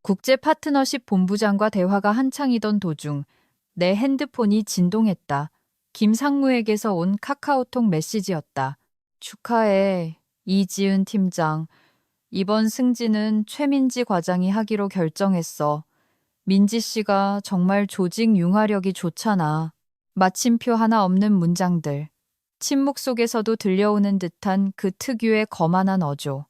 국제 파트너십 본부장과 대화가 한창이던 도중 내 핸드폰이 진동했다. 김상무에게서 온 카카오톡 메시지였다. 축하해, 이지은 팀장. 이번 승진은 최민지 과장이 하기로 결정했어. 민지 씨가 정말 조직 융화력이 좋잖아. 마침표 하나 없는 문장들. 침묵 속에서도 들려오는 듯한 그 특유의 거만한 어조.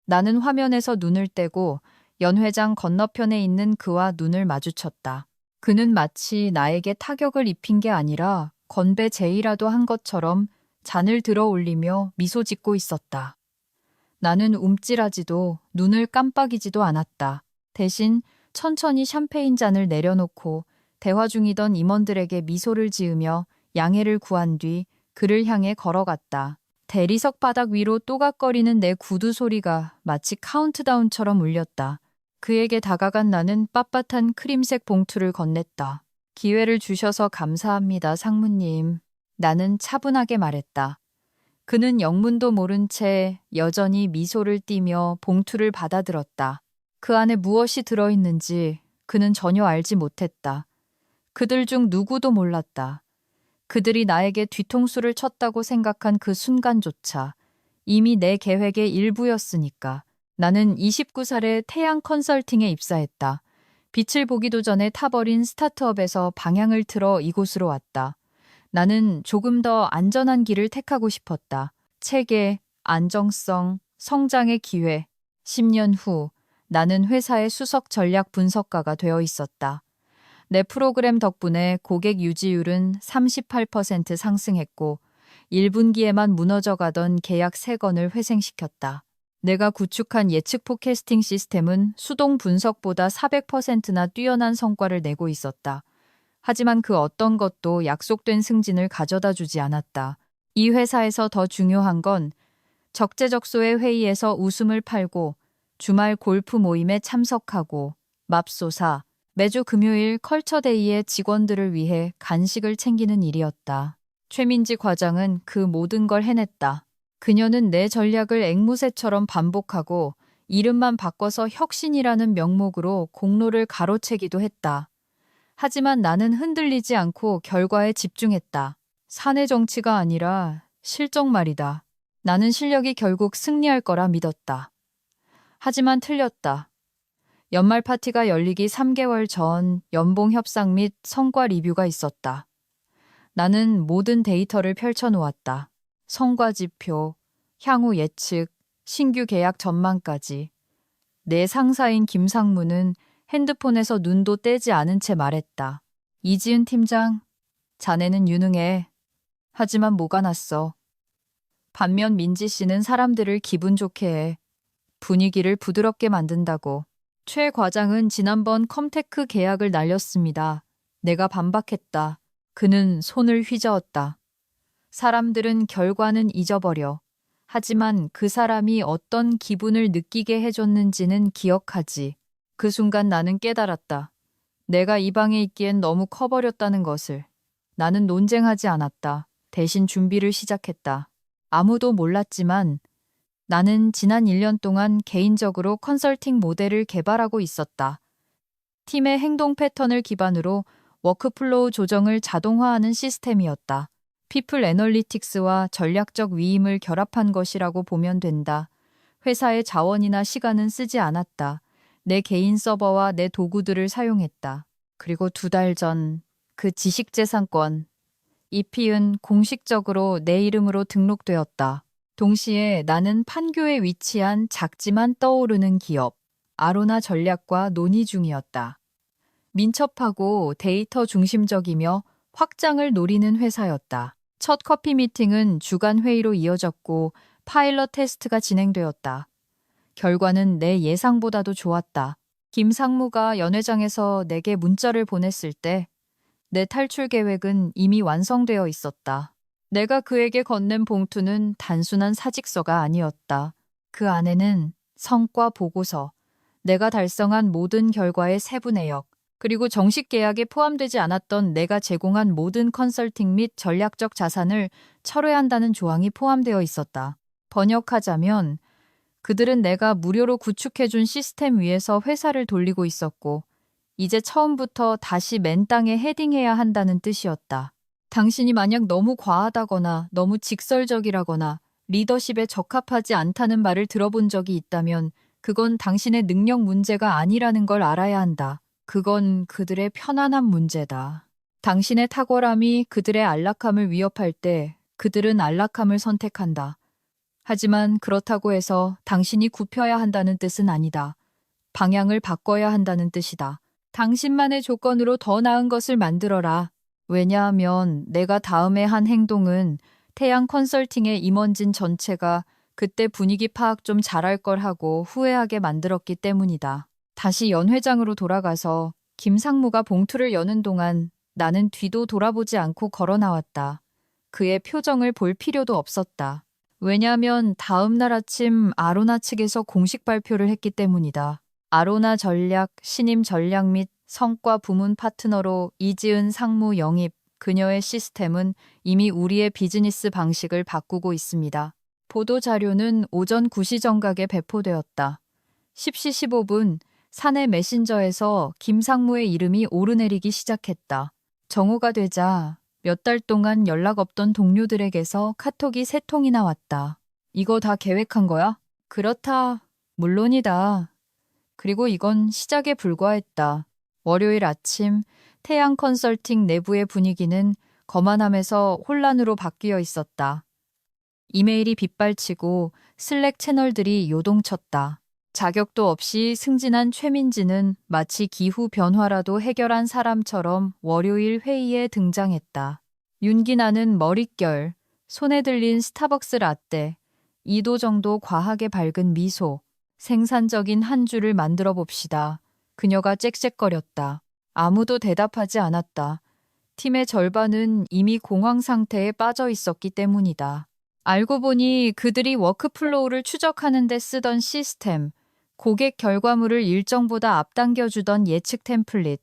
나는 화면에서 눈을 떼고 연회장 건너편에 있는 그와 눈을 마주쳤다. 그는 마치 나에게 타격을 입힌 게 아니라 건배 제의라도 한 것처럼 잔을 들어 올리며 미소 짓고 있었다. 나는 움찔하지도 눈을 깜빡이지도 않았다. 대신 천천히 샴페인 잔을 내려놓고 대화 중이던 임원들에게 미소를 지으며 양해를 구한 뒤 그를 향해 걸어갔다. 대리석 바닥 위로 또각거리는 내 구두 소리가 마치 카운트다운처럼 울렸다. 그에게 다가간 나는 빳빳한 크림색 봉투를 건넸다. 기회를 주셔서 감사합니다, 상무님. 나는 차분하게 말했다. 그는 영문도 모른 채 여전히 미소를 띠며 봉투를 받아들었다. 그 안에 무엇이 들어있는지 그는 전혀 알지 못했다. 그들 중 누구도 몰랐다. 그들이 나에게 뒤통수를 쳤다고 생각한 그 순간조차 이미 내 계획의 일부였으니까. 나는 29살에 태양 컨설팅에 입사했다. 빛을 보기도 전에 타버린 스타트업에서 방향을 틀어 이곳으로 왔다. 나는 조금 더 안전한 길을 택하고 싶었다. 체계, 안정성, 성장의 기회. 10년 후 나는 회사의 수석 전략 분석가가 되어 있었다. 내 프로그램 덕분에 고객 유지율은 38% 상승했고 1분기에만 무너져가던 계약 3건을 회생시켰다. 내가 구축한 예측 포캐스팅 시스템은 수동 분석보다 400%나 뛰어난 성과를 내고 있었다. 하지만 그 어떤 것도 약속된 승진을 가져다 주지 않았다. 이 회사에서 더 중요한 건 적재적소의 회의에서 웃음을 팔고 주말 골프 모임에 참석하고 맙소사 매주 금요일 컬처데이에 직원들을 위해 간식을 챙기는 일이었다. 최민지 과장은 그 모든 걸 해냈다. 그녀는 내 전략을 앵무새처럼 반복하고 이름만 바꿔서 혁신이라는 명목으로 공로를 가로채기도 했다. 하지만 나는 흔들리지 않고 결과에 집중했다. 사내 정치가 아니라 실적 말이다. 나는 실력이 결국 승리할 거라 믿었다. 하지만 틀렸다. 연말 파티가 열리기 3개월 전 연봉 협상 및 성과 리뷰가 있었다. 나는 모든 데이터를 펼쳐놓았다. 성과 지표, 향후 예측, 신규 계약 전망까지. 내 상사인 김상무는 핸드폰에서 눈도 떼지 않은 채 말했다. 이지은 팀장, 자네는 유능해. 하지만 뭐가 났어. 반면 민지 씨는 사람들을 기분 좋게 해. 분위기를 부드럽게 만든다고. 최 과장은 지난번 컴테크 계약을 날렸습니다. 내가 반박했다. 그는 손을 휘저었다. 사람들은 결과는 잊어버려. 하지만 그 사람이 어떤 기분을 느끼게 해줬는지는 기억하지. 그 순간 나는 깨달았다. 내가 이 방에 있기엔 너무 커버렸다는 것을. 나는 논쟁하지 않았다. 대신 준비를 시작했다. 아무도 몰랐지만 나는 지난 1년 동안 개인적으로 컨설팅 모델을 개발하고 있었다. 팀의 행동 패턴을 기반으로 워크플로우 조정을 자동화하는 시스템이었다. 피플 애널리틱스와 전략적 위임을 결합한 것이라고 보면 된다. 회사의 자원이나 시간은 쓰지 않았다. 내 개인 서버와 내 도구들을 사용했다. 그리고 2달 전 그 지식재산권, EP은 공식적으로 내 이름으로 등록되었다. 동시에 나는 판교에 위치한 작지만 떠오르는 기업, 아로나 전략과 논의 중이었다. 민첩하고 데이터 중심적이며 확장을 노리는 회사였다. 첫 커피 미팅은 주간 회의로 이어졌고 파일럿 테스트가 진행되었다. 결과는 내 예상보다도 좋았다. 김상무가 연회장에서 내게 문자를 보냈을 때 내 탈출 계획은 이미 완성되어 있었다. 내가 그에게 건넨 봉투는 단순한 사직서가 아니었다. 그 안에는 성과 보고서, 내가 달성한 모든 결과의 세부 내역, 그리고 정식 계약에 포함되지 않았던 내가 제공한 모든 컨설팅 및 전략적 자산을 철회한다는 조항이 포함되어 있었다. 번역하자면 그들은 내가 무료로 구축해준 시스템 위에서 회사를 돌리고 있었고, 이제 처음부터 다시 맨 땅에 헤딩해야 한다는 뜻이었다. 당신이 만약 너무 과하다거나 너무 직설적이라거나 리더십에 적합하지 않다는 말을 들어본 적이 있다면 그건 당신의 능력 문제가 아니라는 걸 알아야 한다. 그건 그들의 편안한 문제다. 당신의 탁월함이 그들의 안락함을 위협할 때 그들은 안락함을 선택한다. 하지만 그렇다고 해서 당신이 굽혀야 한다는 뜻은 아니다. 방향을 바꿔야 한다는 뜻이다. 당신만의 조건으로 더 나은 것을 만들어라. 왜냐하면 내가 다음에 한 행동은 태양 컨설팅의 임원진 전체가 그때 분위기 파악 좀 잘할 걸 하고 후회하게 만들었기 때문이다. 다시 연 회장으로 돌아가서 김상무가 봉투를 여는 동안 나는 뒤도 돌아보지 않고 걸어 나왔다. 그의 표정을 볼 필요도 없었다. 왜냐하면 다음 날 아침 아로나 측에서 공식 발표를 했기 때문이다. 아로나 전략, 신임 전략 및 성과 부문 파트너로 이지은 상무 영입, 그녀의 시스템은 이미 우리의 비즈니스 방식을 바꾸고 있습니다. 보도 자료는 오전 9시 정각에 배포되었다. 10시 15분 사내 메신저에서 김상무의 이름이 오르내리기 시작했다. 정오가 되자 몇 달 동안 연락 없던 동료들에게서 카톡이 3통이나 왔다. 이거 다 계획한 거야? 그렇다. 물론이다. 그리고 이건 시작에 불과했다. 월요일 아침 태양 컨설팅 내부의 분위기는 거만함에서 혼란으로 바뀌어 있었다. 이메일이 빗발치고 슬랙 채널들이 요동쳤다. 자격도 없이 승진한 최민지는 마치 기후 변화라도 해결한 사람처럼 월요일 회의에 등장했다. 윤기나는 머릿결, 손에 들린 스타벅스 라떼, 2도 정도 과하게 밝은 미소, 생산적인 한 줄을 만들어 봅시다. 그녀가 짹짹거렸다. 아무도 대답하지 않았다. 팀의 절반은 이미 공황 상태에 빠져 있었기 때문이다. 알고 보니 그들이 워크플로우를 추적하는 데 쓰던 시스템, 고객 결과물을 일정보다 앞당겨주던 예측 템플릿,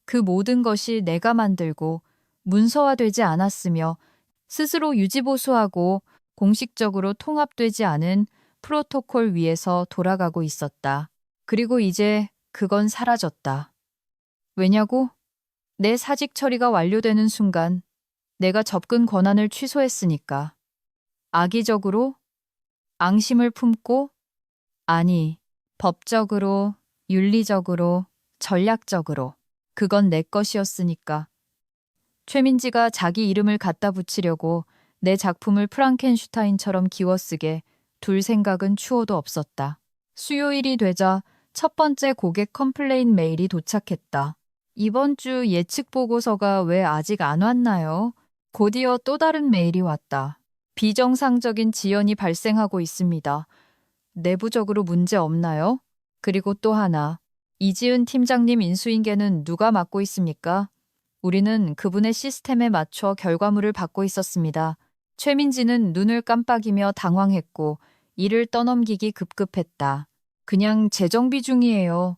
그 모든 것이 내가 만들고 문서화되지 않았으며 스스로 유지보수하고 공식적으로 통합되지 않은 프로토콜 위에서 돌아가고 있었다. 그리고 이제 그건 사라졌다. 왜냐고? 내 사직 처리가 완료되는 순간 내가 접근 권한을 취소했으니까. 악의적으로? 앙심을 품고? 아니, 법적으로, 윤리적으로, 전략적으로. 그건 내 것이었으니까. 최민지가 자기 이름을 갖다 붙이려고 내 작품을 프랑켄슈타인처럼 기워쓰게 둘 생각은 추호도 없었다. 수요일이 되자 첫 번째 고객 컴플레인 메일이 도착했다. 이번 주 예측 보고서가 왜 아직 안 왔나요? 곧이어 또 다른 메일이 왔다. 비정상적인 지연이 발생하고 있습니다. 내부적으로 문제 없나요? 그리고 또 하나. 이지은 팀장님 인수인계는 누가 맡고 있습니까? 우리는 그분의 시스템에 맞춰 결과물을 받고 있었습니다. 최민지는 눈을 깜빡이며 당황했고 이를 떠넘기기 급급했다. 그냥 재정비 중이에요.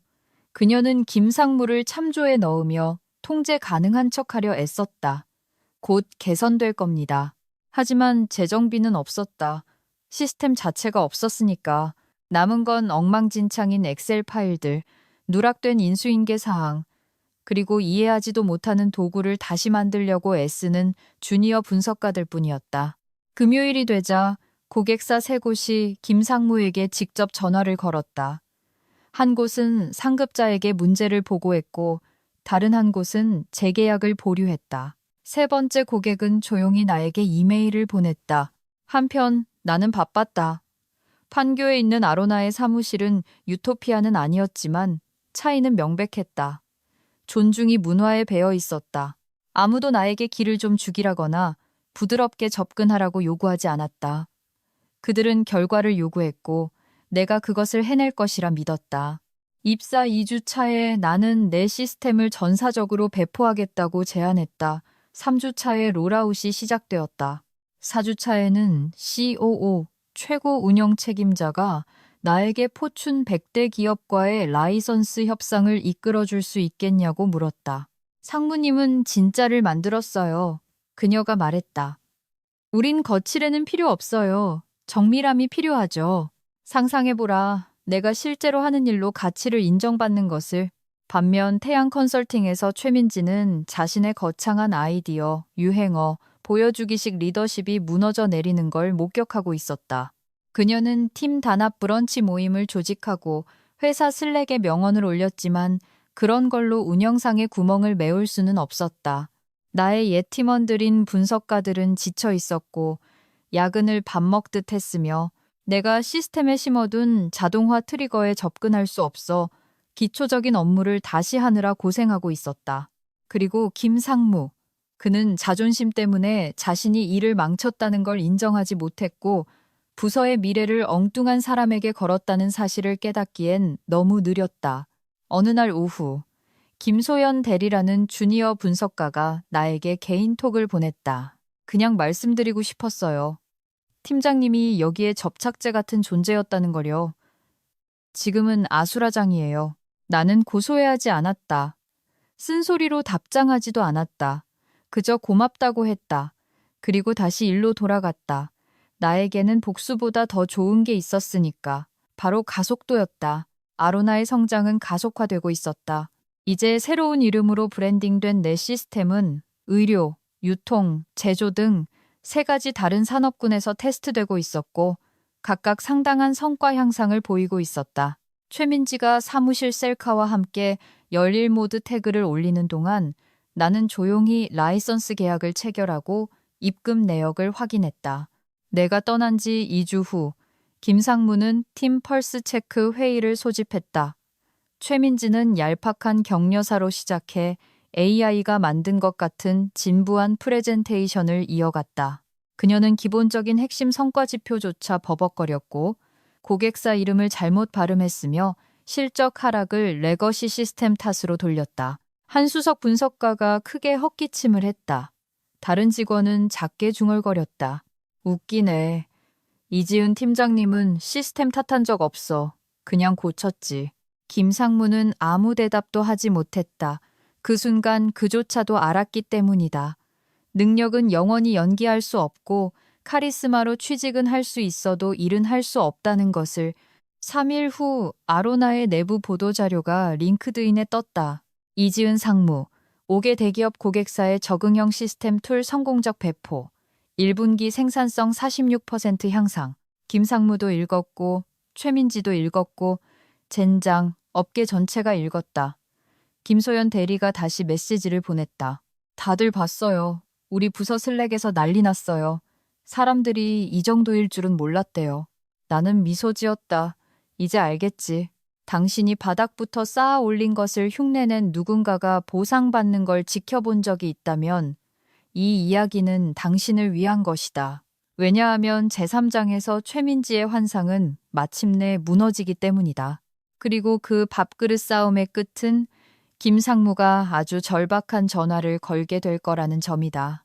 그녀는 김상무를 참조에 넣으며 통제 가능한 척하려 애썼다. 곧 개선될 겁니다. 하지만 재정비는 없었다. 시스템 자체가 없었으니까. 남은 건 엉망진창인 엑셀 파일들, 누락된 인수인계 사항, 그리고 이해하지도 못하는 도구를 다시 만들려고 애쓰는 주니어 분석가들 뿐이었다. 금요일이 되자 고객사 3곳이 김상무에게 직접 전화를 걸었다. 한 곳은 상급자에게 문제를 보고했고 다른 한 곳은 재계약을 보류했다. 세 번째 고객은 조용히 나에게 이메일을 보냈다. 한편 나는 바빴다. 판교에 있는 아로나의 사무실은 유토피아는 아니었지만 차이는 명백했다. 존중이 문화에 배어 있었다. 아무도 나에게 길을 좀 죽이라거나 부드럽게 접근하라고 요구하지 않았다. 그들은 결과를 요구했고 내가 그것을 해낼 것이라 믿었다. 입사 2주 차에 나는 내 시스템을 전사적으로 배포하겠다고 제안했다. 3주 차에 롤아웃이 시작되었다. 4주 차에는 COO, 최고 운영 책임자가 나에게 포춘 100대 기업과의 라이선스 협상을 이끌어줄 수 있겠냐고 물었다. 상무님은 진짜를 만들었어요. 그녀가 말했다. 우린 거칠애는 필요 없어요. 정밀함이 필요하죠. 상상해보라. 내가 실제로 하는 일로 가치를 인정받는 것을. 반면 태양 컨설팅에서 최민지는 자신의 거창한 아이디어, 유행어, 보여주기식 리더십이 무너져 내리는 걸 목격하고 있었다. 그녀는 팀 단합 브런치 모임을 조직하고 회사 슬랙에 명언을 올렸지만 그런 걸로 운영상의 구멍을 메울 수는 없었다. 나의 옛 팀원들인 분석가들은 지쳐 있었고 야근을 밥 먹듯 했으며 내가 시스템에 심어둔 자동화 트리거에 접근할 수 없어 기초적인 업무를 다시 하느라 고생하고 있었다. 그리고 김상무. 그는 자존심 때문에 자신이 일을 망쳤다는 걸 인정하지 못했고 부서의 미래를 엉뚱한 사람에게 걸었다는 사실을 깨닫기엔 너무 느렸다. 어느 날 오후 김소연 대리라는 주니어 분석가가 나에게 개인톡을 보냈다. 그냥 말씀드리고 싶었어요. 팀장님이 여기에 접착제 같은 존재였다는 거려. 지금은 아수라장이에요. 나는 고소해하지 않았다. 쓴소리로 답장하지도 않았다. 그저 고맙다고 했다. 그리고 다시 일로 돌아갔다. 나에게는 복수보다 더 좋은 게 있었으니까. 바로 가속도였다. 아로나의 성장은 가속화되고 있었다. 이제 새로운 이름으로 브랜딩된 내 시스템은 의료, 유통, 제조 등 3가지 다른 산업군에서 테스트되고 있었고 각각 상당한 성과 향상을 보이고 있었다. 최민지가 사무실 셀카와 함께 열일 모드 태그를 올리는 동안 나는 조용히 라이선스 계약을 체결하고 입금 내역을 확인했다. 내가 떠난 지 2주 후 김상무는 팀 펄스 체크 회의를 소집했다. 최민지는 얄팍한 격려사로 시작해 AI가 만든 것 같은 진부한 프레젠테이션을 이어갔다. 그녀는 기본적인 핵심 성과 지표조차 버벅거렸고 고객사 이름을 잘못 발음했으며 실적 하락을 레거시 시스템 탓으로 돌렸다. 한수석 분석가가 크게 헛기침을 했다. 다른 직원은 작게 중얼거렸다. 웃기네. 이지은 팀장님은 시스템 탓한 적 없어. 그냥 고쳤지. 김상무는 아무 대답도 하지 못했다. 그 순간 그조차도 알았기 때문이다. 능력은 영원히 연기할 수 없고 카리스마로 취직은 할 수 있어도 일은 할 수 없다는 것을 3일 후 아로나의 내부 보도자료가 링크드인에 떴다. 이지은 상무, 5개 대기업 고객사의 적응형 시스템 툴 성공적 배포, 1분기 생산성 46% 향상. 김상무도 읽었고 최민지도 읽었고 젠장, 업계 전체가 읽었다. 김소연 대리가 다시 메시지를 보냈다. 다들 봤어요. 우리 부서 슬랙에서 난리 났어요. 사람들이 이 정도일 줄은 몰랐대요. 나는 미소 지었다. 이제 알겠지. 당신이 바닥부터 쌓아 올린 것을 흉내낸 누군가가 보상받는 걸 지켜본 적이 있다면 이 이야기는 당신을 위한 것이다. 왜냐하면 제3장에서 최민지의 환상은 마침내 무너지기 때문이다. 그리고 그 밥그릇 싸움의 끝은 김상무가 아주 절박한 전화를 걸게 될 거라는 점이다.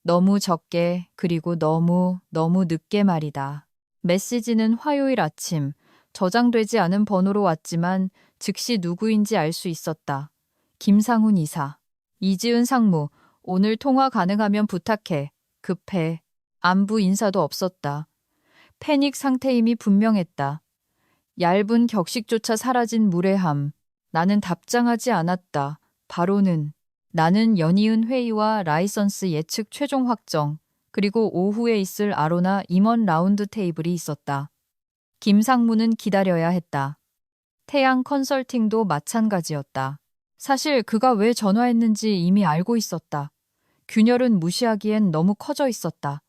너무 적게 그리고 너무 늦게 말이다. 메시지는 화요일 아침 저장되지 않은 번호로 왔지만 즉시 누구인지 알 수 있었다. 김상훈 이사. 이지은 상무, 오늘 통화 가능하면 부탁해. 급해. 안부 인사도 없었다. 패닉 상태임이 분명했다. 얇은 격식조차 사라진 무례함. 나는 답장하지 않았다. 바로는 나는 연이은 회의와 라이선스 예측 최종 확정, 그리고 오후에 있을 아로나 임원 라운드 테이블이 있었다. 김상무는 기다려야 했다. 태양 컨설팅도 마찬가지였다. 사실 그가 왜 전화했는지 이미 알고 있었다. 균열은 무시하기엔 너무 커져 있었다.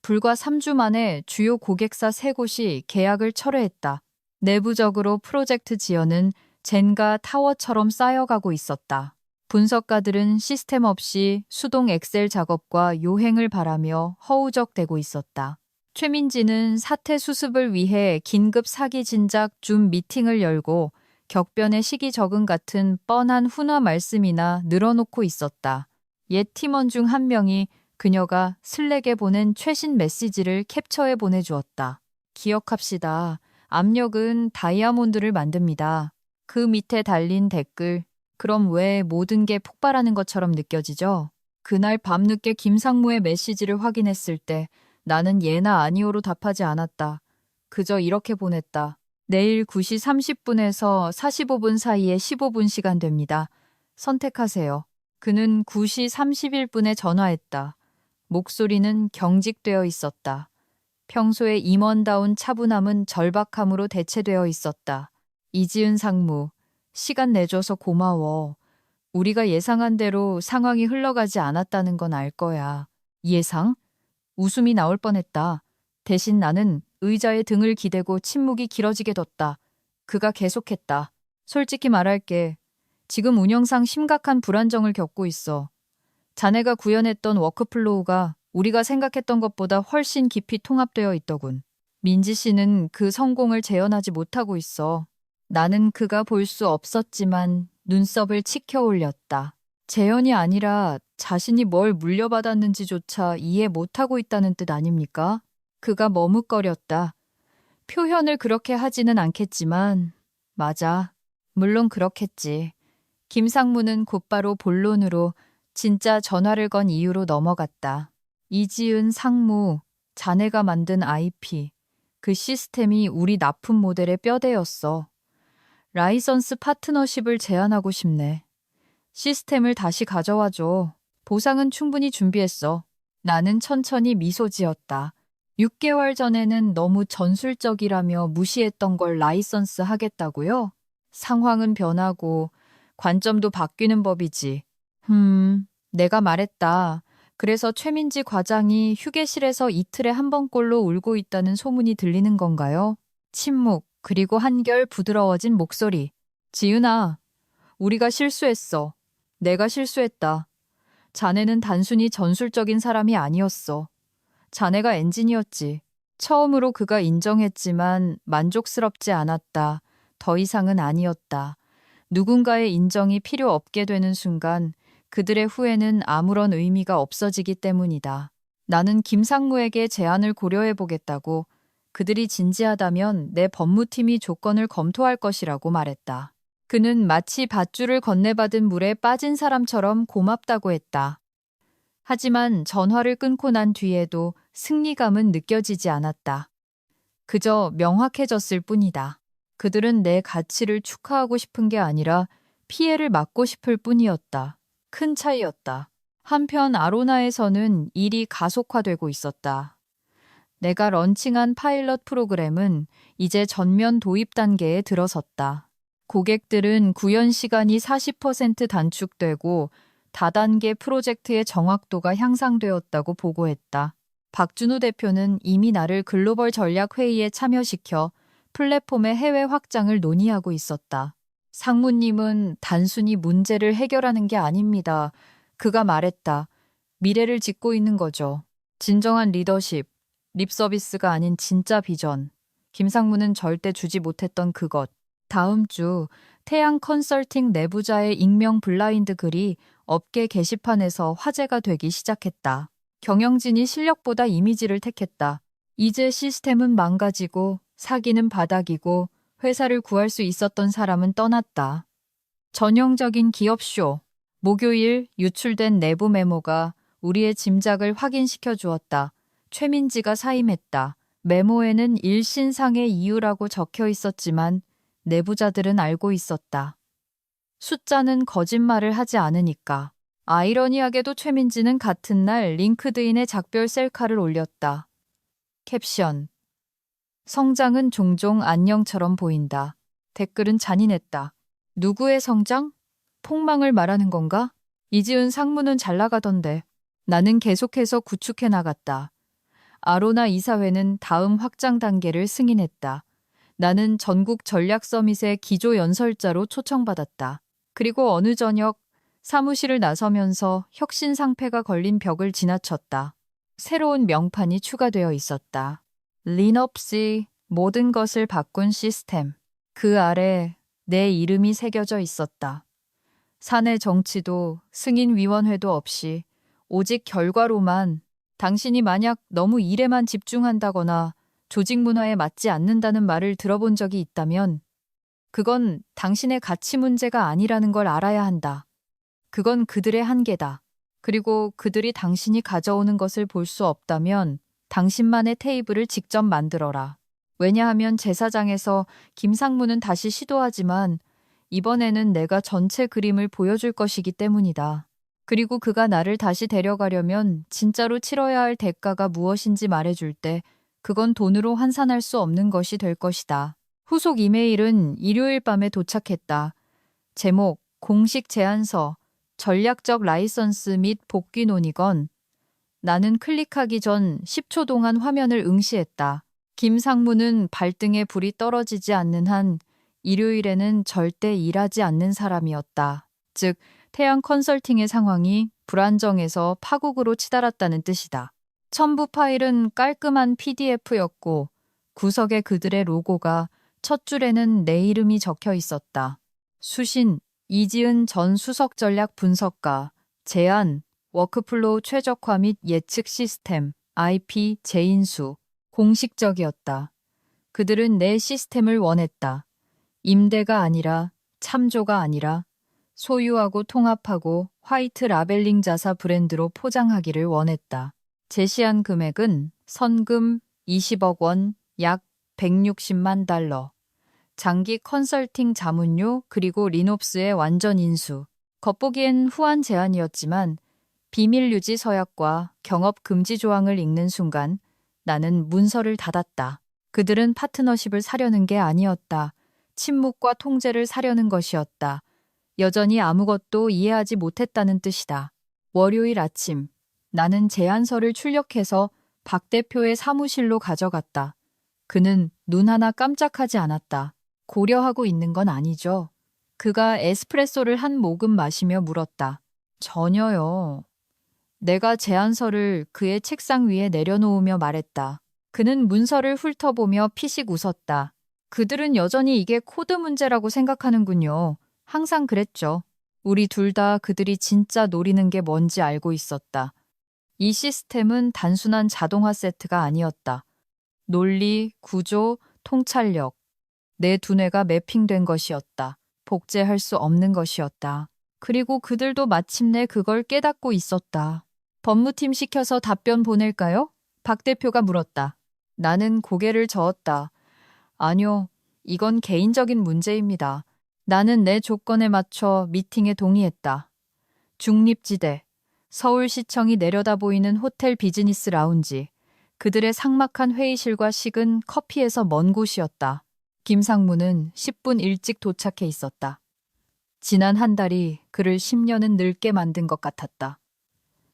불과 3주 만에 주요 고객사 3곳이 계약을 철회했다. 내부적으로 프로젝트 지연은 젠가 타워처럼 쌓여가고 있었다. 분석가들은 시스템 없이 수동 엑셀 작업과 요행을 바라며 허우적대고 있었다. 최민지는 사태 수습을 위해 긴급 사기 진작 줌 미팅을 열고 격변의 시기 적응 같은 뻔한 훈화 말씀이나 늘어놓고 있었다. 옛 팀원 중 한 명이 그녀가 슬랙에 보낸 최신 메시지를 캡처해 보내주었다. 기억합시다. 압력은 다이아몬드를 만듭니다. 그 밑에 달린 댓글. 그럼 왜 모든 게 폭발하는 것처럼 느껴지죠? 그날 밤늦게 김상무의 메시지를 확인했을 때 나는 예나 아니오로 답하지 않았다. 그저 이렇게 보냈다. 내일 9시 30분에서 45분 사이에 15분 시간 됩니다. 선택하세요. 그는 9시 31분에 전화했다. 목소리는 경직되어 있었다. 평소의 임원다운 차분함은 절박함으로 대체되어 있었다. 이지은 상무, 시간 내줘서 고마워. 우리가 예상한 대로 상황이 흘러가지 않았다는 건 알 거야. 예상? 웃음이 나올 뻔했다. 대신 나는 의자에 등을 기대고 침묵이 길어지게 뒀다. 그가 계속했다. 솔직히 말할게. 지금 운영상 심각한 불안정을 겪고 있어. 자네가 구현했던 워크플로우가 우리가 생각했던 것보다 훨씬 깊이 통합되어 있더군. 민지 씨는 그 성공을 재현하지 못하고 있어. 나는 그가 볼 수 없었지만 눈썹을 치켜 올렸다. 재현이 아니라 자신이 뭘 물려받았는지조차 이해 못하고 있다는 뜻 아닙니까? 그가 머뭇거렸다. 표현을 그렇게 하지는 않겠지만, 맞아. 물론 그렇겠지. 김상무는 곧바로 본론으로 진짜 전화를 건 이유로 넘어갔다. 이지은 상무, 자네가 만든 IP, 그 시스템이 우리 납품 모델의 뼈대였어. 라이선스 파트너십을 제안하고 싶네. 시스템을 다시 가져와줘. 보상은 충분히 준비했어. 나는 천천히 미소 지었다. 6개월 전에는 너무 전술적이라며 무시했던 걸 라이선스 하겠다고요? 상황은 변하고 관점도 바뀌는 법이지. 내가 말했다. 그래서 최민지 과장이 휴게실에서 이틀에 한 번꼴로 울고 있다는 소문이 들리는 건가요? 침묵, 그리고 한결 부드러워진 목소리. 지은아, 우리가 실수했어. 내가 실수했다. 자네는 단순히 전술적인 사람이 아니었어. 자네가 엔지니어였지. 처음으로 그가 인정했지만 만족스럽지 않았다. 더 이상은 아니었다. 누군가의 인정이 필요 없게 되는 순간 그들의 후회는 아무런 의미가 없어지기 때문이다. 나는 김상무에게 제안을 고려해 보겠다고, 그들이 진지하다면 내 법무팀이 조건을 검토할 것이라고 말했다. 그는 마치 밧줄을 건네받은 물에 빠진 사람처럼 고맙다고 했다. 하지만 전화를 끊고 난 뒤에도 승리감은 느껴지지 않았다. 그저 명확해졌을 뿐이다. 그들은 내 가치를 축하하고 싶은 게 아니라 피해를 막고 싶을 뿐이었다. 큰 차이였다. 한편 아로나에서는 일이 가속화되고 있었다. 내가 런칭한 파일럿 프로그램은 이제 전면 도입 단계에 들어섰다. 고객들은 구현 시간이 40% 단축되고 다단계 프로젝트의 정확도가 향상되었다고 보고했다. 박준우 대표는 이미 나를 글로벌 전략 회의에 참여시켜 플랫폼의 해외 확장을 논의하고 있었다. 상무님은 단순히 문제를 해결하는 게 아닙니다. 그가 말했다. 미래를 짓고 있는 거죠. 진정한 리더십, 립서비스가 아닌 진짜 비전. 김상무는 절대 주지 못했던 그것. 다음 주 태양 컨설팅 내부자의 익명 블라인드 글이 업계 게시판에서 화제가 되기 시작했다. 경영진이 실력보다 이미지를 택했다. 이제 시스템은 망가지고 사기는 바닥이고 회사를 구할 수 있었던 사람은 떠났다. 전형적인 기업쇼. 목요일 유출된 내부 메모가 우리의 짐작을 확인시켜 주었다. 최민지가 사임했다. 메모에는 일신상의 이유라고 적혀 있었지만 내부자들은 알고 있었다. 숫자는 거짓말을 하지 않으니까. 아이러니하게도 최민지는 같은 날 링크드인에 작별 셀카를 올렸다. 캡션. 성장은 종종 안녕처럼 보인다. 댓글은 잔인했다. 누구의 성장? 폭망을 말하는 건가? 이지은 상무는 잘 나가던데. 나는 계속해서 구축해 나갔다. 아로나 이사회는 다음 확장 단계를 승인했다. 나는 전국 전략 서밋의 기조 연설자로 초청받았다. 그리고 어느 저녁 사무실을 나서면서 혁신 상패가 걸린 벽을 지나쳤다. 새로운 명판이 추가되어 있었다. 린업시, 모든 것을 바꾼 시스템. 그 아래 내 이름이 새겨져 있었다. 사내 정치도 승인위원회도 없이 오직 결과로만, 당신이 만약 너무 일에만 집중한다거나 조직 문화에 맞지 않는다는 말을 들어본 적이 있다면 그건 당신의 가치 문제가 아니라는 걸 알아야 한다. 그건 그들의 한계다. 그리고 그들이 당신이 가져오는 것을 볼 수 없다면 당신만의 테이블을 직접 만들어라. 왜냐하면 제사장에서 김상무는 다시 시도하지만 이번에는 내가 전체 그림을 보여줄 것이기 때문이다. 그리고 그가 나를 다시 데려가려면 진짜로 치러야 할 대가가 무엇인지 말해줄 때 그건 돈으로 환산할 수 없는 것이 될 것이다. 후속 이메일은 일요일 밤에 도착했다. 제목, 공식 제안서, 전략적 라이선스 및 복귀 논의건. 나는 클릭하기 전 10초 동안 화면을 응시했다. 김상무는 발등에 불이 떨어지지 않는 한 일요일에는 절대 일하지 않는 사람이었다. 즉, 태양 컨설팅의 상황이 불안정해서 파국으로 치달았다는 뜻이다. 첨부 파일은 깔끔한 PDF였고 구석에 그들의 로고가 첫 줄에는 내 이름이 적혀 있었다. 수신, 이지은 전 수석 전략 분석가, 제안, 워크플로우 최적화 및 예측 시스템, IP, 재인수. 공식적이었다. 그들은 내 시스템을 원했다. 임대가 아니라, 참조가 아니라, 소유하고 통합하고 화이트 라벨링 자사 브랜드로 포장하기를 원했다. 제시한 금액은 선금 20억 원, 약 160만 달러. 장기 컨설팅 자문료 그리고 리놉스의 완전 인수. 겉보기엔 후한 제안이었지만 비밀 유지 서약과 경업 금지 조항을 읽는 순간 나는 문서를 닫았다. 그들은 파트너십을 사려는 게 아니었다. 침묵과 통제를 사려는 것이었다. 여전히 아무것도 이해하지 못했다는 뜻이다. 월요일 아침, 나는 제안서를 출력해서 박 대표의 사무실로 가져갔다. 그는 눈 하나 깜짝하지 않았다. 고려하고 있는 건 아니죠. 그가 에스프레소를 한 모금 마시며 물었다. 전혀요. 내가 제안서를 그의 책상 위에 내려놓으며 말했다. 그는 문서를 훑어보며 피식 웃었다. 그들은 여전히 이게 코드 문제라고 생각하는군요. 항상 그랬죠. 우리 둘 다 그들이 진짜 노리는 게 뭔지 알고 있었다. 이 시스템은 단순한 자동화 세트가 아니었다. 논리, 구조, 통찰력. 내 두뇌가 매핑된 것이었다. 복제할 수 없는 것이었다. 그리고 그들도 마침내 그걸 깨닫고 있었다. 법무팀 시켜서 답변 보낼까요? 박 대표가 물었다. 나는 고개를 저었다. 아니요, 이건 개인적인 문제입니다. 나는 내 조건에 맞춰 미팅에 동의했다. 중립지대, 서울시청이 내려다 보이는 호텔 비즈니스 라운지, 그들의 삭막한 회의실과 식은 커피에서 먼 곳이었다. 김상무는 10분 일찍 도착해 있었다. 지난 한 달이 그를 10년은 늙게 만든 것 같았다.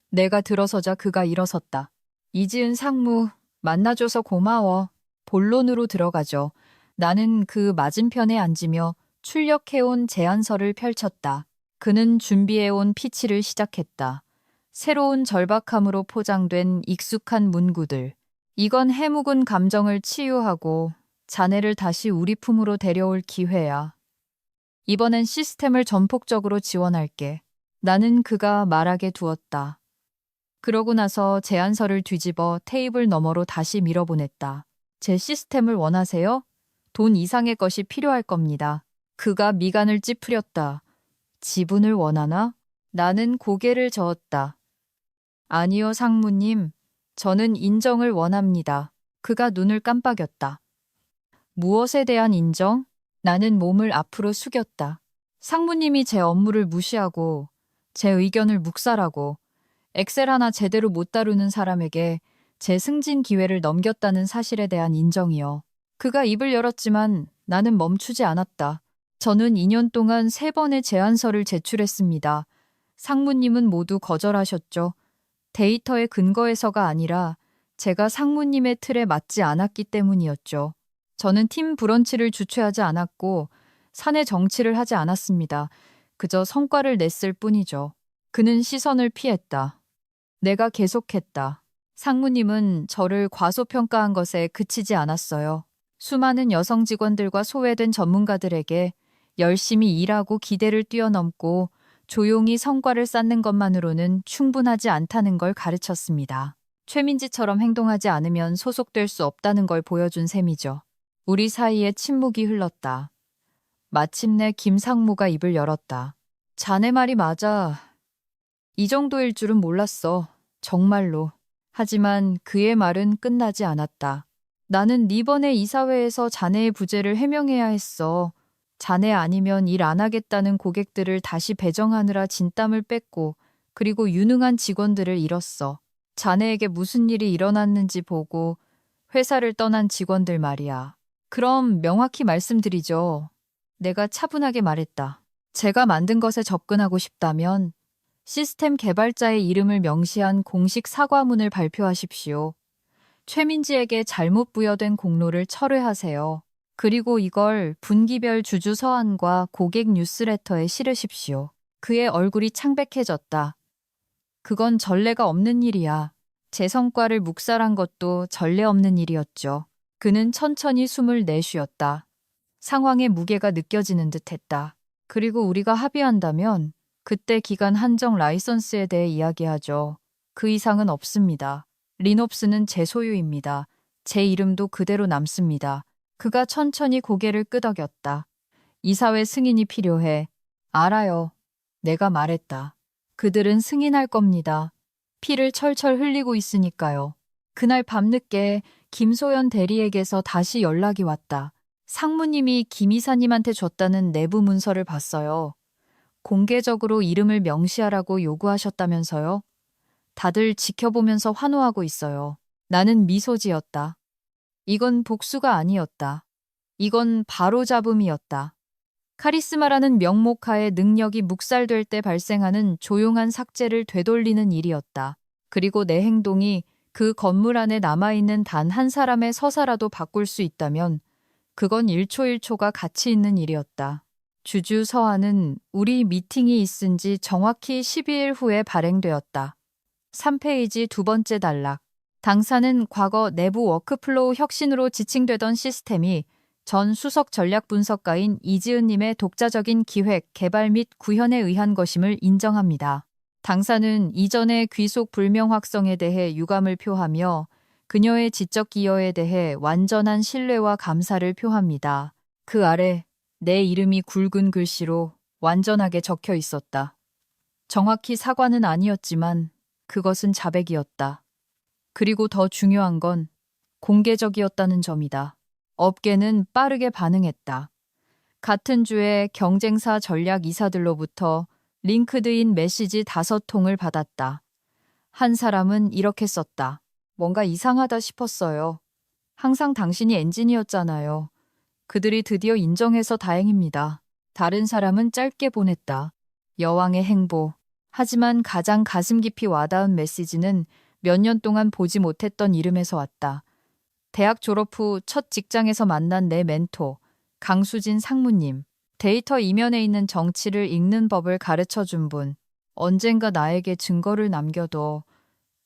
내가 들어서자 그가 일어섰다. 이지은 상무, 만나줘서 고마워. 본론으로 들어가죠. 나는 그 맞은편에 앉으며 출력해온 제안서를 펼쳤다. 그는 준비해온 피치를 시작했다. 새로운 절박함으로 포장된 익숙한 문구들. 이건 해묵은 감정을 치유하고 자네를 다시 우리 품으로 데려올 기회야. 이번엔 시스템을 전폭적으로 지원할게. 나는 그가 말하게 두었다. 그러고 나서 제안서를 뒤집어 테이블 너머로 다시 밀어보냈다. 제 시스템을 원하세요? 돈 이상의 것이 필요할 겁니다. 그가 미간을 찌푸렸다. 지분을 원하나? 나는 고개를 저었다. 아니요, 상무님. 저는 인정을 원합니다. 그가 눈을 깜빡였다. 무엇에 대한 인정? 나는 몸을 앞으로 숙였다. 상무님이 제 업무를 무시하고 제 의견을 묵살하고 엑셀 하나 제대로 못 다루는 사람에게 제 승진 기회를 넘겼다는 사실에 대한 인정이요. 그가 입을 열었지만 나는 멈추지 않았다. 저는 2년 동안 3번의 제안서를 제출했습니다. 상무님은 모두 거절하셨죠. 데이터의 근거에서가 아니라 제가 상무님의 틀에 맞지 않았기 때문이었죠. 저는 팀 브런치를 주최하지 않았고 사내 정치를 하지 않았습니다. 그저 성과를 냈을 뿐이죠. 그는 시선을 피했다. 내가 계속했다. 상무님은 저를 과소평가한 것에 그치지 않았어요. 수많은 여성 직원들과 소외된 전문가들에게 열심히 일하고 기대를 뛰어넘고 조용히 성과를 쌓는 것만으로는 충분하지 않다는 걸 가르쳤습니다. 최민지처럼 행동하지 않으면 소속될 수 없다는 걸 보여준 셈이죠. 우리 사이에 침묵이 흘렀다. 마침내 김상무가 입을 열었다. 자네 말이 맞아. 이 정도일 줄은 몰랐어. 정말로. 하지만 그의 말은 끝나지 않았다. 나는 이번에 이사회에서 자네의 부재를 해명해야 했어. 자네 아니면 일 안 하겠다는 고객들을 다시 배정하느라 진땀을 뺐고, 그리고 유능한 직원들을 잃었어. 자네에게 무슨 일이 일어났는지 보고 회사를 떠난 직원들 말이야. 그럼 명확히 말씀드리죠. 내가 차분하게 말했다. 제가 만든 것에 접근하고 싶다면 시스템 개발자의 이름을 명시한 공식 사과문을 발표하십시오. 최민지에게 잘못 부여된 공로를 철회하세요. 그리고 이걸 분기별 주주 서한과 고객 뉴스레터에 실으십시오. 그의 얼굴이 창백해졌다. 그건 전례가 없는 일이야. 제 성과를 묵살한 것도 전례 없는 일이었죠. 그는 천천히 숨을 내쉬었다. 상황의 무게가 느껴지는 듯했다. 그리고 우리가 합의한다면 그때 기간 한정 라이선스에 대해 이야기하죠. 그 이상은 없습니다. 리놉스는 제 소유입니다. 제 이름도 그대로 남습니다. 그가 천천히 고개를 끄덕였다. 이사회 승인이 필요해. 알아요. 내가 말했다. 그들은 승인할 겁니다. 피를 철철 흘리고 있으니까요. 그날 밤늦게 김소연 대리에게서 다시 연락이 왔다. 상무님이 김 이사님한테 줬다는 내부 문서를 봤어요. 공개적으로 이름을 명시하라고 요구하셨다면서요? 다들 지켜보면서 환호하고 있어요. 나는 미소 지었다. 이건 복수가 아니었다. 이건 바로잡음이었다. 카리스마라는 명목하에 능력이 묵살될 때 발생하는 조용한 삭제를 되돌리는 일이었다. 그리고 내 행동이 그 건물 안에 남아있는 단 한 사람의 서사라도 바꿀 수 있다면 그건 1초 1초가 가치 있는 일이었다. 주주 서한은 우리 미팅이 있은 지 정확히 12일 후에 발행되었다. 3페이지 두 번째 단락. 당사는 과거 내부 워크플로우 혁신으로 지칭되던 시스템이 전 수석 전략 분석가인 이지은님의 독자적인 기획, 개발 및 구현에 의한 것임을 인정합니다. 당사는 이전의 귀속 불명확성에 대해 유감을 표하며 그녀의 지적 기여에 대해 완전한 신뢰와 감사를 표합니다. 그 아래 내 이름이 굵은 글씨로 완전하게 적혀 있었다. 정확히 사과는 아니었지만 그것은 자백이었다. 그리고 더 중요한 건 공개적이었다는 점이다. 업계는 빠르게 반응했다. 같은 주에 경쟁사 전략 이사들로부터 링크드인 메시지 5통을 받았다. 한 사람은 이렇게 썼다. 뭔가 이상하다 싶었어요. 항상 당신이 엔지니어였잖아요. 그들이 드디어 인정해서 다행입니다. 다른 사람은 짧게 보냈다. 여왕의 행보. 하지만 가장 가슴 깊이 와닿은 메시지는 몇 년 동안 보지 못했던 이름에서 왔다. 대학 졸업 후 첫 직장에서 만난 내 멘토, 강수진 상무님. 데이터 이면에 있는 정치를 읽는 법을 가르쳐준 분. 언젠가 나에게 증거를 남겨둬.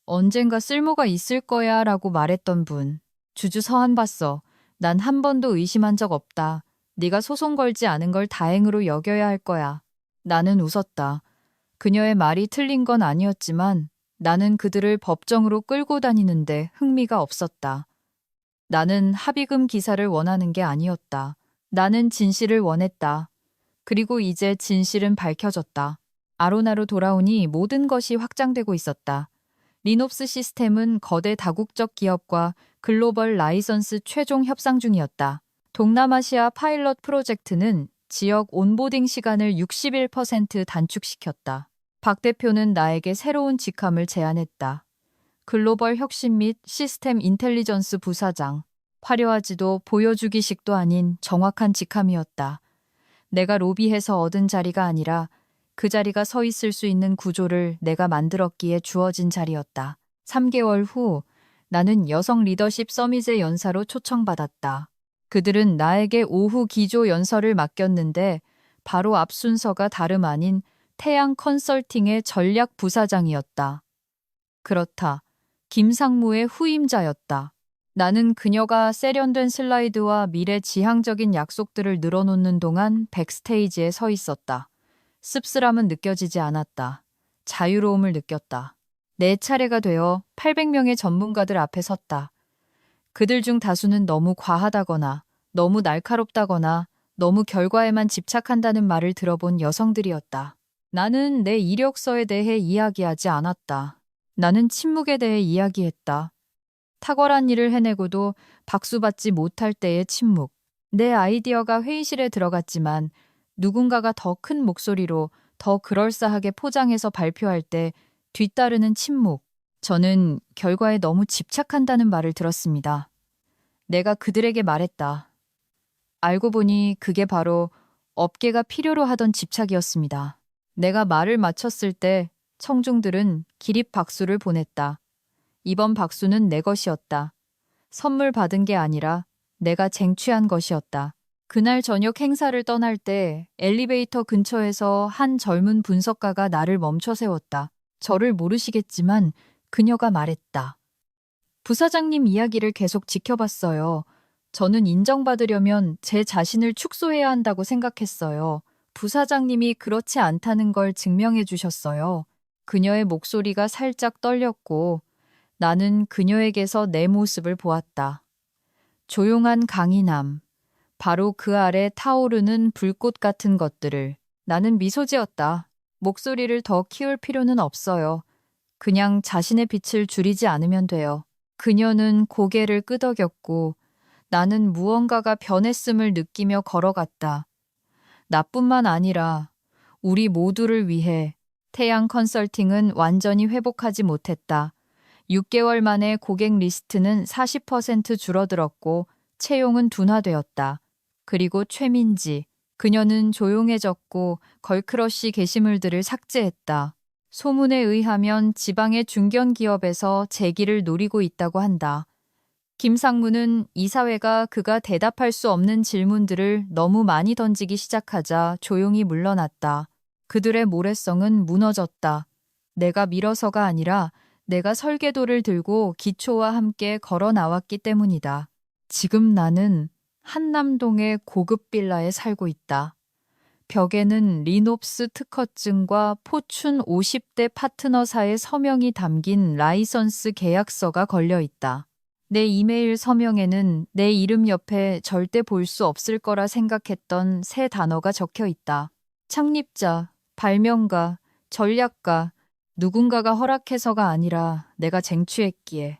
언젠가 쓸모가 있을 거야 라고 말했던 분. 주주 서한 봤어. 난 한 번도 의심한 적 없다. 네가 소송 걸지 않은 걸 다행으로 여겨야 할 거야. 나는 웃었다. 그녀의 말이 틀린 건 아니었지만 나는 그들을 법정으로 끌고 다니는데 흥미가 없었다. 나는 합의금 기사를 원하는 게 아니었다. 나는 진실을 원했다. 그리고 이제 진실은 밝혀졌다. 아로나로 돌아오니 모든 것이 확장되고 있었다. 리놉스 시스템은 거대 다국적 기업과 글로벌 라이선스 최종 협상 중이었다. 동남아시아 파일럿 프로젝트는 지역 온보딩 시간을 61% 단축시켰다. 박 대표는 나에게 새로운 직함을 제안했다. 글로벌 혁신 및 시스템 인텔리전스 부사장. 화려하지도 보여주기식도 아닌 정확한 직함이었다. 내가 로비해서 얻은 자리가 아니라 그 자리가 서 있을 수 있는 구조를 내가 만들었기에 주어진 자리였다. 3개월 후 나는 여성 리더십 서밋의 연사로 초청받았다. 그들은 나에게 오후 기조 연설을 맡겼는데 바로 앞 순서가 다름 아닌 태양 컨설팅의 전략 부사장이었다. 그렇다. 김상무의 후임자였다. 나는 그녀가 세련된 슬라이드와 미래 지향적인 약속들을 늘어놓는 동안 백스테이지에 서 있었다. 씁쓸함은 느껴지지 않았다. 자유로움을 느꼈다. 내 차례가 되어 800명의 전문가들 앞에 섰다. 그들 중 다수는 너무 과하다거나 너무 날카롭다거나 너무 결과에만 집착한다는 말을 들어본 여성들이었다. 나는 내 이력서에 대해 이야기하지 않았다. 나는 침묵에 대해 이야기했다. 탁월한 일을 해내고도 박수받지 못할 때의 침묵. 내 아이디어가 회의실에 들어갔지만 누군가가 더 큰 목소리로 더 그럴싸하게 포장해서 발표할 때 뒤따르는 침묵. 저는 결과에 너무 집착한다는 말을 들었습니다. 내가 그들에게 말했다. 알고 보니 그게 바로 업계가 필요로 하던 집착이었습니다. 내가 말을 마쳤을 때 청중들은 기립 박수를 보냈다. 이번 박수는 내 것이었다. 선물 받은 게 아니라 내가 쟁취한 것이었다. 그날 저녁 행사를 떠날 때 엘리베이터 근처에서 한 젊은 분석가가 나를 멈춰 세웠다. 저를 모르시겠지만 그녀가 말했다. 부사장님 이야기를 계속 지켜봤어요. 저는 인정받으려면 제 자신을 축소해야 한다고 생각했어요. 부사장님이 그렇지 않다는 걸 증명해 주셨어요. 그녀의 목소리가 살짝 떨렸고 나는 그녀에게서 내 모습을 보았다. 조용한 강인함, 바로 그 아래 타오르는 불꽃 같은 것들을. 나는 미소 지었다. 목소리를 더 키울 필요는 없어요. 그냥 자신의 빛을 줄이지 않으면 돼요. 그녀는 고개를 끄덕였고 나는 무언가가 변했음을 느끼며 걸어갔다. 나뿐만 아니라 우리 모두를 위해 태양 컨설팅은 완전히 회복하지 못했다. 6개월 만에 고객 리스트는 40% 줄어들었고 채용은 둔화되었다. 그리고 최민지, 그녀는 조용해졌고 걸크러쉬 게시물들을 삭제했다. 소문에 의하면 지방의 중견 기업에서 재기를 노리고 있다고 한다. 김상무는 이사회가 그가 대답할 수 없는 질문들을 너무 많이 던지기 시작하자 조용히 물러났다. 그들의 모래성은 무너졌다. 내가 밀어서가 아니라 내가 설계도를 들고 기초와 함께 걸어 나왔기 때문이다. 지금 나는 한남동의 고급 빌라에 살고 있다. 벽에는 리놉스 특허증과 포춘 50대 파트너사의 서명이 담긴 라이선스 계약서가 걸려 있다. 내 이메일 서명에는 내 이름 옆에 절대 볼 수 없을 거라 생각했던 세 단어가 적혀 있다. 창립자, 발명가, 전략가, 누군가가 허락해서가 아니라 내가 쟁취했기에.